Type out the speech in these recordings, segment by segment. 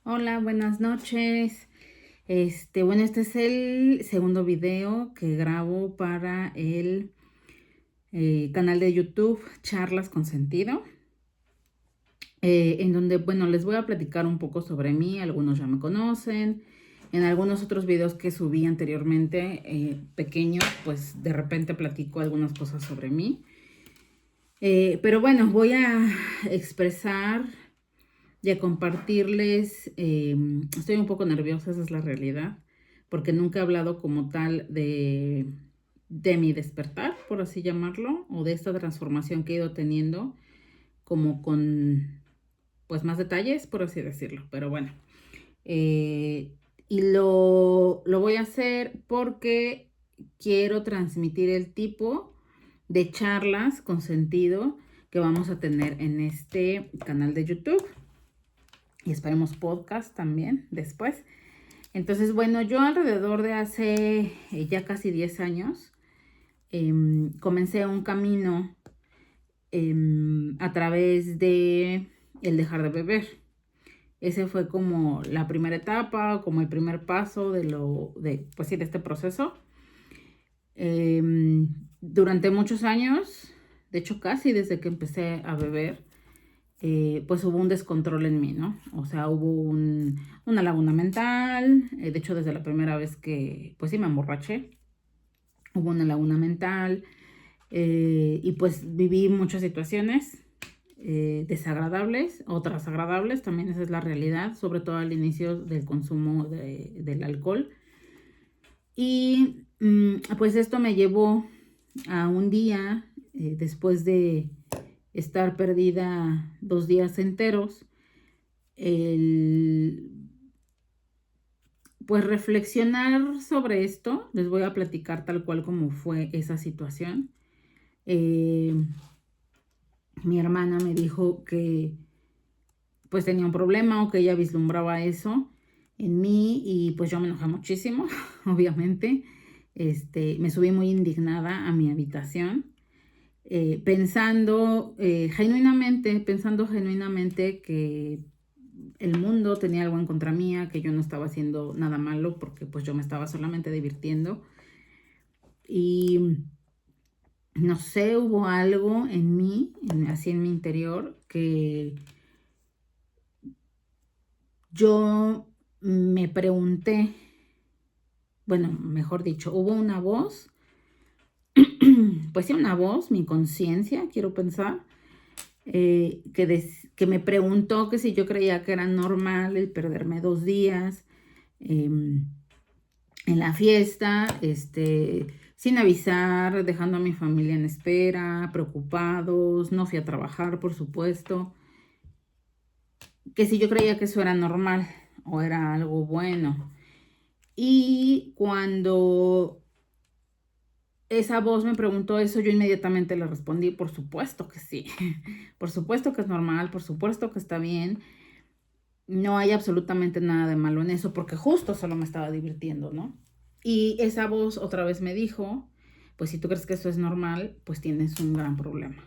Hola, buenas noches. Bueno, este es el segundo video que grabo para el canal de YouTube Charlas con Sentido, en donde, bueno, les voy a platicar un poco sobre mí. Algunos ya me conocen. En algunos otros videos que subí anteriormente, pequeños, pues de repente platico algunas cosas sobre mí. Pero bueno, voy a expresar y a compartirles. Estoy un poco nerviosa, esa es la realidad, porque nunca he hablado como tal de mi despertar, por así llamarlo, o de esta transformación que he ido teniendo, como con, pues, más detalles, por así decirlo. Pero bueno, eh, y lo voy a hacer porque quiero transmitir el tipo de charlas con sentido que vamos a tener en este canal de YouTube y esperemos podcast también después. Entonces, bueno, yo alrededor de hace ya casi 10 años comencé un camino a través de el dejar de beber. Ese fue como la primera etapa, como el primer paso pues sí, de este proceso. Durante muchos años, de hecho casi desde que empecé a beber, pues hubo un descontrol en mí, ¿no? O sea, hubo una laguna mental. De hecho, desde la primera vez que, pues sí, me emborraché, hubo una laguna mental. Y pues viví muchas situaciones desagradables, otras agradables, también esa es la realidad, sobre todo al inicio del consumo del alcohol. Y pues esto me llevó a un día, después de estar perdida 2 días enteros, el, pues reflexionar sobre esto. Les voy a platicar tal cual como fue esa situación. Eh, Mi hermana me dijo que pues tenía un problema o que ella vislumbraba eso en mí y pues yo me enojé muchísimo, obviamente. Me subí muy indignada a mi habitación, pensando genuinamente que el mundo tenía algo en contra mía, que yo no estaba haciendo nada malo porque pues yo me estaba solamente divirtiendo. Y no sé, hubo algo en mí, así en mi interior, que yo me pregunté, bueno, mejor dicho, hubo una voz, pues sí, una voz, mi conciencia, quiero pensar, que me preguntó que si yo creía que era normal el perderme 2 días em, en la fiesta, sin avisar, dejando a mi familia en espera, preocupados. No fui a trabajar, por supuesto. Que si yo creía que eso era normal o era algo bueno. Y cuando esa voz me preguntó eso, yo inmediatamente le respondí, por supuesto que sí, por supuesto que es normal, por supuesto que está bien. No hay absolutamente nada de malo en eso, porque justo solo me estaba divirtiendo, ¿no? Y esa voz otra vez me dijo, pues si tú crees que eso es normal, pues tienes un gran problema.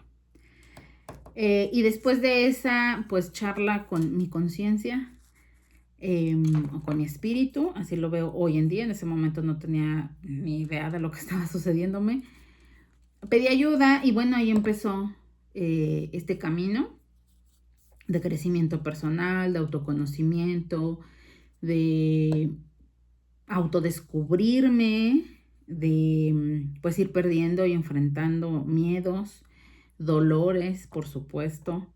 Y después de esa, pues charla con mi conciencia, o con mi espíritu, así lo veo hoy en día. En ese momento no tenía ni idea de lo que estaba sucediéndome. Pedí ayuda y bueno, ahí empezó este camino de crecimiento personal, de autoconocimiento, de autodescubrirme, de pues ir perdiendo y enfrentando miedos, dolores, por supuesto.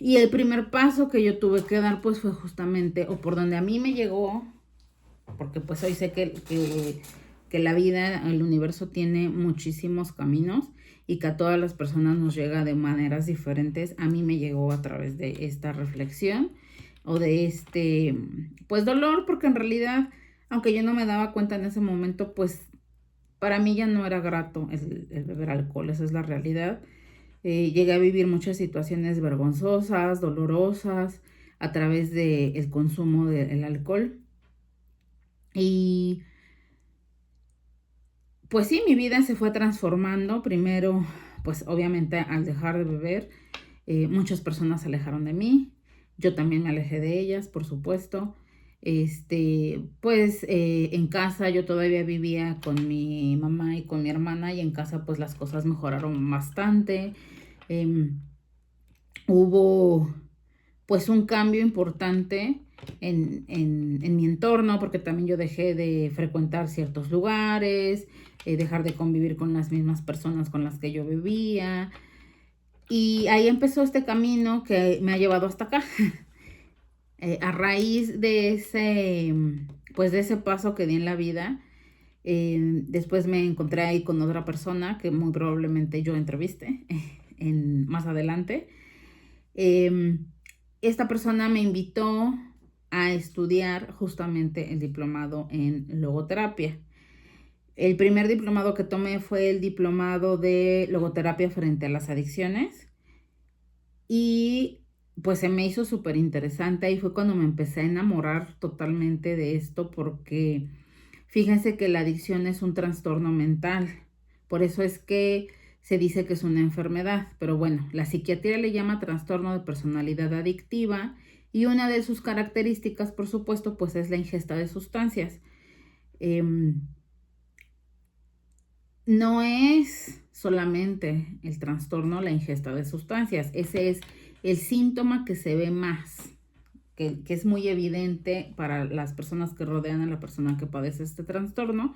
Y el primer paso que yo tuve que dar pues fue justamente, o por donde a mí me llegó, porque pues hoy sé que la vida, el universo tiene muchísimos caminos y que a todas las personas nos llega de maneras diferentes. A mí me llegó a través de esta reflexión o de pues dolor, porque en realidad, aunque yo no me daba cuenta en ese momento, pues para mí ya no era grato el beber alcohol, esa es la realidad. Llegué a vivir muchas situaciones vergonzosas, dolorosas, a través del consumo del alcohol. Y pues sí, mi vida se fue transformando. Primero, pues obviamente al dejar de beber, muchas personas se alejaron de mí. Yo también me alejé de ellas, por supuesto. Pues en casa yo todavía vivía con mi mamá y con mi hermana y en casa pues las cosas mejoraron bastante. Em, Hubo pues un cambio importante en mi entorno, porque también yo dejé de frecuentar ciertos lugares, dejar de convivir con las mismas personas con las que yo vivía. Y ahí empezó este camino que me ha llevado hasta acá. A raíz de pues de ese paso que di en la vida, después me encontré ahí con otra persona que muy probablemente yo entreviste más adelante. Esta persona me invitó a estudiar justamente el diplomado en logoterapia. El primer diplomado que tomé fue el diplomado de logoterapia frente a las adicciones y pues se me hizo súper interesante. Ahí fue cuando me empecé a enamorar totalmente de esto porque fíjense que la adicción es un trastorno mental. Por eso es que se dice que es una enfermedad, pero bueno, la psiquiatría le llama trastorno de personalidad adictiva y una de sus características, por supuesto, pues es la ingesta de sustancias. No es solamente el trastorno la ingesta de sustancias, ese es el síntoma que se ve más, que es muy evidente para las personas que rodean a la persona que padece este trastorno.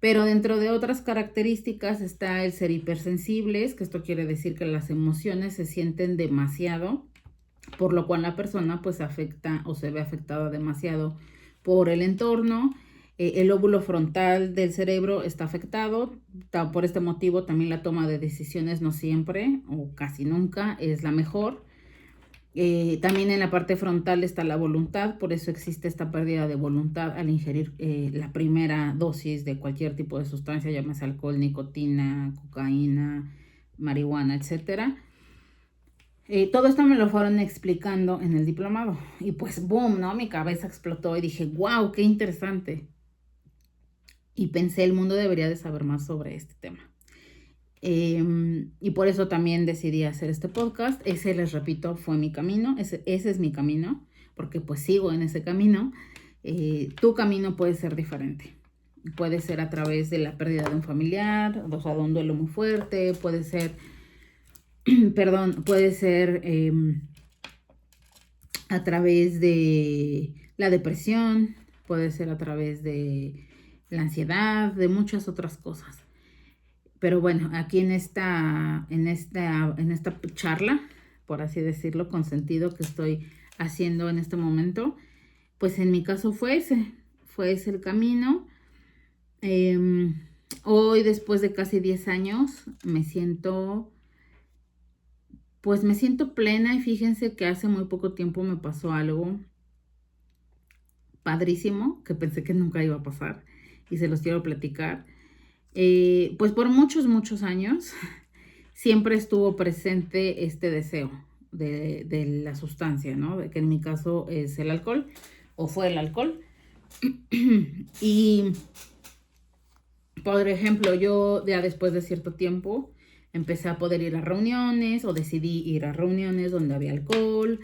Pero dentro de otras características está el ser hipersensibles, que esto quiere decir que las emociones se sienten demasiado, por lo cual la persona pues afecta o se ve afectada demasiado por el entorno. El lóbulo frontal del cerebro está afectado. Por este motivo también la toma de decisiones no siempre o casi nunca es la mejor. También en la parte frontal está la voluntad, por eso existe esta pérdida de voluntad al ingerir la primera dosis de cualquier tipo de sustancia, llámese alcohol, nicotina, cocaína, marihuana, etcétera. Todo esto me lo fueron explicando en el diplomado y pues boom, ¿no? Mi cabeza explotó y dije, wow, qué interesante. Y pensé, el mundo debería de saber más sobre este tema. Y por eso también decidí hacer este podcast. Ese, les repito, fue mi camino. Ese es mi camino, porque pues sigo en ese camino. Tu camino puede ser diferente. Puede ser a través de la pérdida de un familiar, o sea, de un duelo muy fuerte. Puede ser, perdón, puede ser a través de la depresión. Puede ser a través de la ansiedad, de muchas otras cosas. Pero bueno, aquí en esta charla, por así decirlo, con sentido que estoy haciendo en este momento, pues en mi caso fue ese el camino. Hoy, después de casi 10 años, me siento plena y fíjense que hace muy poco tiempo me pasó algo padrísimo que pensé que nunca iba a pasar y se los quiero platicar. Pues por muchos, muchos años siempre estuvo presente este deseo de la sustancia, ¿no? De que en mi caso es el alcohol, o fue el alcohol. Y, por ejemplo, yo ya después de cierto tiempo empecé a poder ir a reuniones o decidí ir a reuniones donde había alcohol,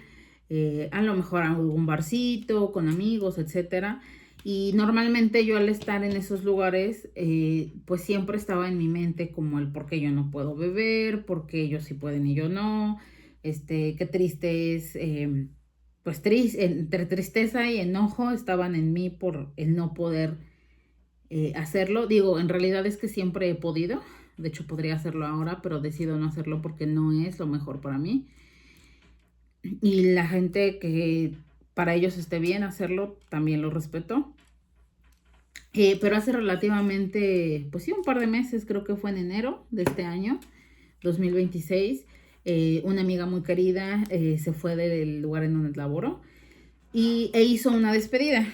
a lo mejor a algún barcito con amigos, etcétera. Y normalmente yo al estar en esos lugares, pues siempre estaba en mi mente como el por qué yo no puedo beber, por qué ellos sí pueden y yo no, qué triste es, pues entre tristeza y enojo estaban en mí por el no poder hacerlo. Digo, en realidad es que siempre he podido, de hecho podría hacerlo ahora, pero decido no hacerlo porque no es lo mejor para mí. Y la gente que para ellos esté bien hacerlo, también lo respeto. Pero hace relativamente, pues sí, un par de meses, creo que fue en enero de este año, 2026, una amiga muy querida se fue del lugar en donde laboro e hizo una despedida.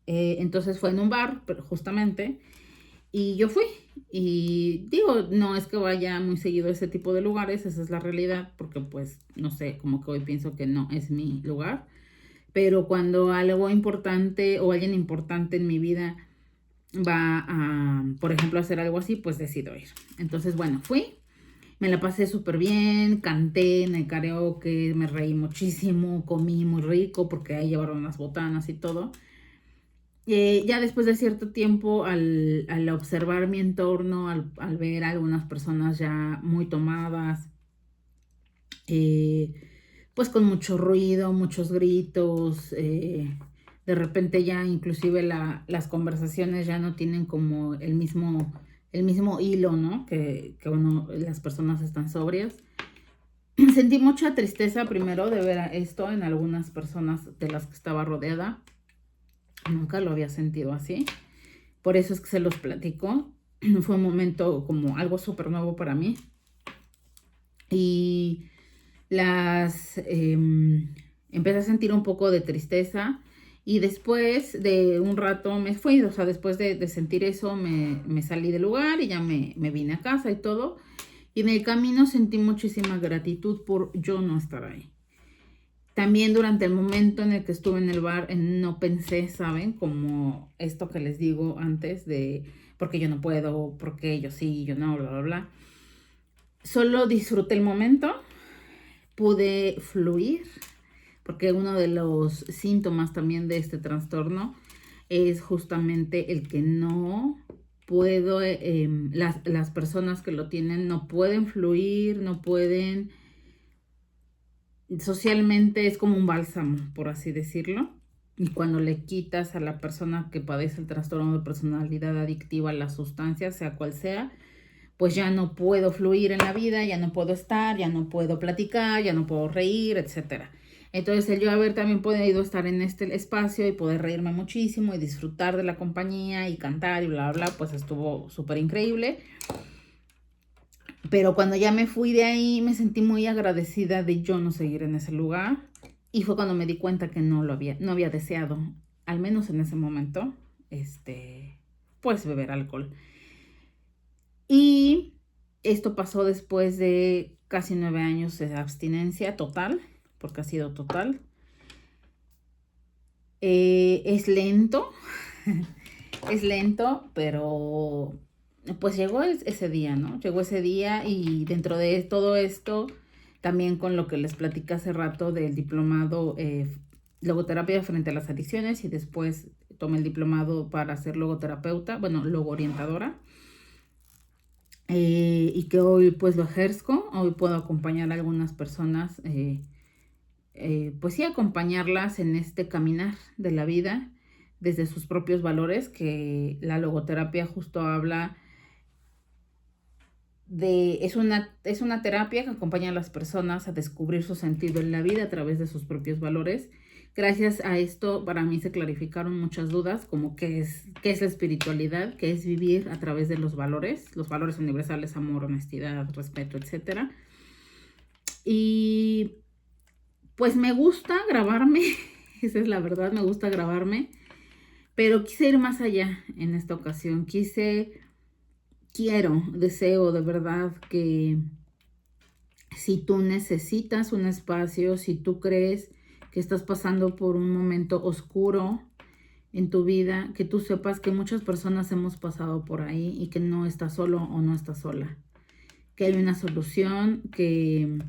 Entonces fue en un bar, pero justamente, y yo fui. Y digo, no es que vaya muy seguido a ese tipo de lugares, esa es la realidad, porque pues, no sé, como que hoy pienso que no es mi lugar. Pero cuando algo importante o alguien importante en mi vida va a, por ejemplo, hacer algo así, pues decido ir. Entonces, bueno, fui Me la pasé súper bien, canté en el karaoke, me reí muchísimo, comí muy rico porque ahí llevaron las botanas y todo. Ya después de cierto tiempo, al observar mi entorno, al ver a algunas personas ya muy tomadas, eh, pues con mucho ruido, muchos gritos, de repente ya inclusive las conversaciones ya no tienen como el mismo hilo, ¿no? Las personas están sobrias. Sentí mucha tristeza primero de ver esto en algunas personas de las que estaba rodeada. Nunca lo había sentido así. Por eso es que se los platico. Fue un momento como algo súper nuevo para mí. Y empecé a sentir un poco de tristeza. Y después de un rato me fui. O sea, después de sentir eso me salí del lugar y ya me vine a casa y todo. Y en el camino sentí muchísima gratitud por yo no estar ahí. También durante el momento en el que estuve en el bar, no pensé, ¿saben? Como esto que les digo antes de porque yo no puedo, porque yo sí, yo no, bla, bla, bla. Solo disfruté el momento, pude fluir, porque uno de los síntomas también de este trastorno es justamente el que no puedo, las personas que lo tienen no pueden fluir, no pueden. Socialmente es como un bálsamo, por así decirlo. Y cuando le quitas a la persona que padece el trastorno de personalidad adictiva la sustancia, sea cual sea, pues ya no puedo fluir en la vida, ya no puedo estar, ya no puedo platicar, ya no puedo reír, etcétera. Entonces el yo haber también podido estar en este espacio y poder reírme muchísimo y disfrutar de la compañía y cantar y bla, bla, pues estuvo súper increíble. Pero cuando ya me fui de ahí, me sentí muy agradecida de yo no seguir en ese lugar. Y fue cuando me di cuenta que no había deseado, al menos en ese momento, pues beber alcohol. Y esto pasó después de casi 9 años de abstinencia total, porque ha sido total. Es lento, es lento, pero pues llegó ese día, ¿no? Llegó ese día y dentro de todo esto, también con lo que les platicé hace rato del diplomado logoterapia frente a las adicciones y después tomé el diplomado para ser logoterapeuta, bueno, logoorientadora. Y que hoy pues lo ejerzo, hoy puedo acompañar a algunas personas, pues sí, acompañarlas en este caminar de la vida desde sus propios valores, que la logoterapia justo habla es una terapia que acompaña a las personas a descubrir su sentido en la vida a través de sus propios valores. Gracias a esto, para mí se clarificaron muchas dudas, como qué es la espiritualidad, qué es vivir a través de los valores universales, amor, honestidad, respeto, etc. Y pues me gusta grabarme, esa es la verdad, me gusta grabarme, pero quise ir más allá en esta ocasión. Deseo de verdad que si tú necesitas un espacio, si tú crees que estás pasando por un momento oscuro en tu vida, que tú sepas que muchas personas hemos pasado por ahí y que no estás solo o no estás sola. Que hay una solución, que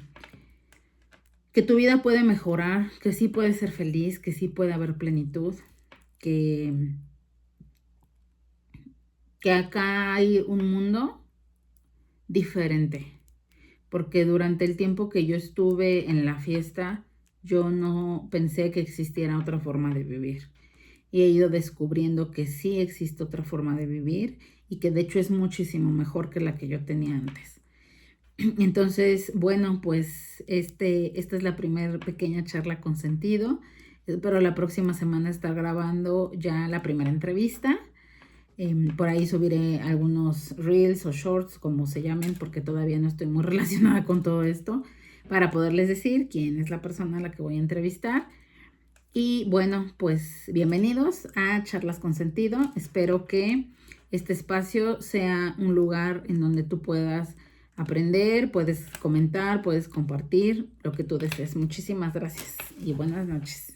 tu vida puede mejorar, que sí puedes ser feliz, que sí puede haber plenitud, que acá hay un mundo diferente. Porque durante el tiempo que yo estuve en la fiesta, yo no pensé que existiera otra forma de vivir. Y he ido descubriendo que sí existe otra forma de vivir y que de hecho es muchísimo mejor que la que yo tenía antes. Entonces, bueno, pues esta es la primera pequeña charla con sentido. Espero la próxima semana estar grabando ya la primera entrevista. Por ahí subiré algunos reels o shorts, como se llamen, porque todavía no estoy muy relacionada con todo esto, para poderles decir quién es la persona a la que voy a entrevistar. Y bueno, pues bienvenidos a Charlas con Sentido. Espero que este espacio sea un lugar en donde tú puedas aprender, puedes comentar, puedes compartir lo que tú desees. Muchísimas gracias y buenas noches.